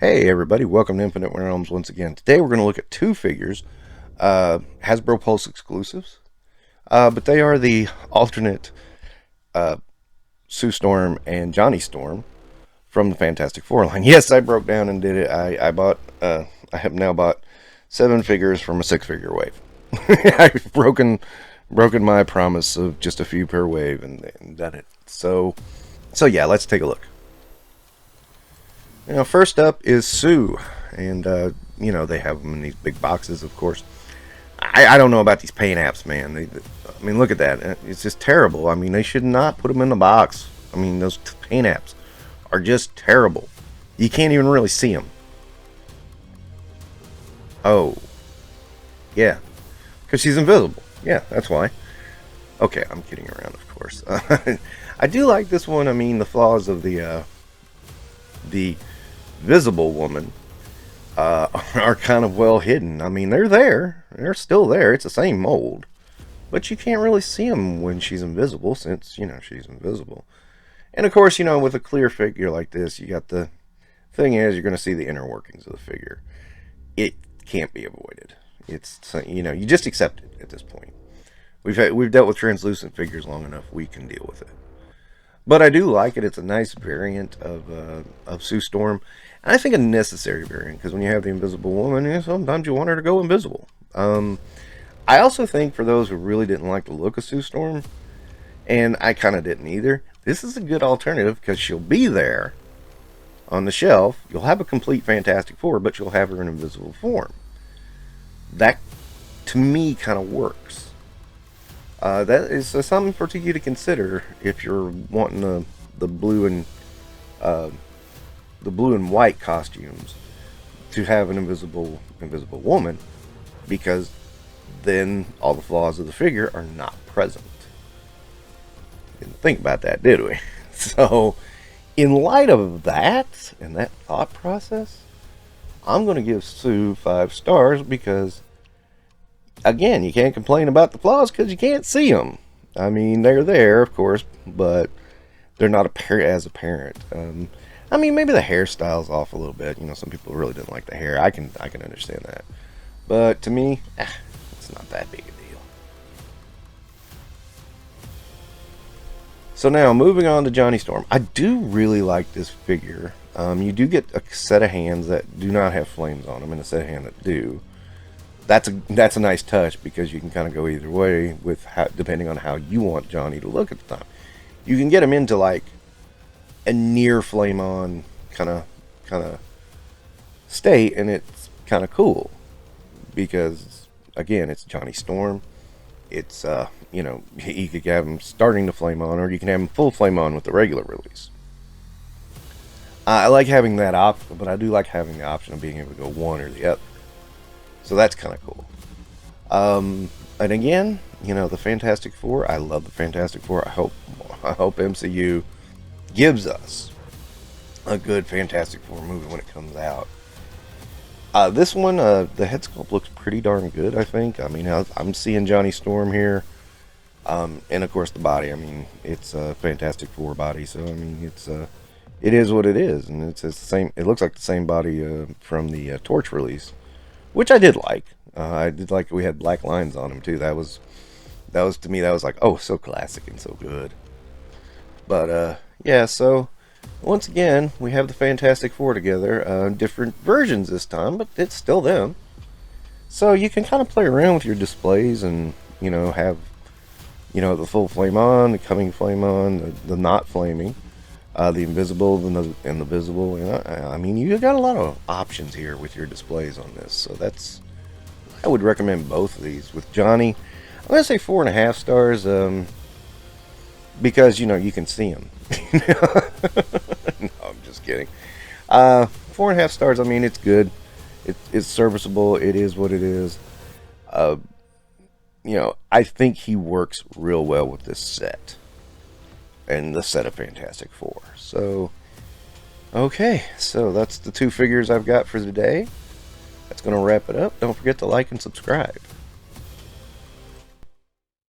Hey everybody, welcome to Infinite Realms once again. Today we're going to look at two figures, Hasbro Pulse exclusives, but they are the alternate Sue Storm and Johnny Storm from the Fantastic Four line. Yes, I broke down and did it. I have now bought 7 figures from a 6-figure wave. I've broken my promise of just a few per wave and done it. So yeah, let's take a look. First up is Sue, and they have them in these big boxes, of course. I don't know about these paint apps, man. I mean, look at that. It's just terrible. I mean, they should not put them in the box. I mean, those paint apps are just terrible. You can't even really see them. Oh, yeah, because she's invisible. Yeah, that's why. Okay, I'm kidding around, of course. I do like this one. I mean, the flaws of the visible woman are kind of well hidden. I mean, they're there. They're still there. It's the same mold. But you can't really see them when she's invisible since, she's invisible. And of course, with a clear figure like this, you got the thing is you're going to see the inner workings of the figure. It can't be avoided. It's, you just accept it at this point. We've dealt with translucent figures long enough. We can deal with it. But I do like it. It's a nice variant of Sue Storm. And I think a necessary variant, because when you have the Invisible Woman, sometimes you want her to go invisible. I also think for those who really didn't like the look of Sue Storm, and I kind of didn't either, this is a good alternative because she'll be there on the shelf. You'll have a complete Fantastic Four, but you'll have her in invisible form. That, to me, kind of works. That is something for you to consider if you're wanting the blue and white costumes to have an invisible woman, because then all the flaws of the figure are not present. Didn't think about that, did we? So, in light of that and that thought process, I'm going to give Sue 5 stars because, again, you can't complain about the flaws because you can't see them. I mean, they're there, of course, but they're not as apparent. I mean, maybe the hairstyle's off a little bit. Some people really didn't like the hair. I can understand that. But to me, it's not that big a deal. So now, moving on to Johnny Storm. I do really like this figure. You do get a set of hands that do not have flames on them and a set of hands that do. That's a nice touch because you can kind of go either way with depending on how you want Johnny to look at the time. You can get him into like a near flame on kind of state, and it's kind of cool because again, it's Johnny Storm. It's you could have him starting to flame on, or you can have him full flame on with the regular release. I like having that option, but I do like having the option of being able to go one or the other. So that's kind of cool. And again, the Fantastic Four. I love the Fantastic Four. I hope MCU gives us a good Fantastic Four movie when it comes out. This one, the head sculpt looks pretty darn good, I think. I mean, I'm seeing Johnny Storm here. And of course the body. I mean, it's a Fantastic Four body, so I mean, it is what it is, and it's the same. It looks like the same body from the Torch release, which I did like. I did like we had black lines on him too. That was to me, that was like, oh, so classic and so good. But yeah, so once again we have the Fantastic Four together, different versions this time, but it's still them. So you can kind of play around with your displays and have the full flame on, the coming flame on, the not flaming, the invisible and the visible. I mean, you got a lot of options here with your displays on this. So I would recommend both of these. With Johnny, I'm gonna say 4.5 stars, because you can see him. No, I'm just kidding. 4.5 stars. I mean, it's good. It's serviceable. It is what it is. I think he works real well with this set and the set of Fantastic Four. So, okay, so that's the 2 figures I've got for today. That's going to wrap it up. Don't forget to like and subscribe.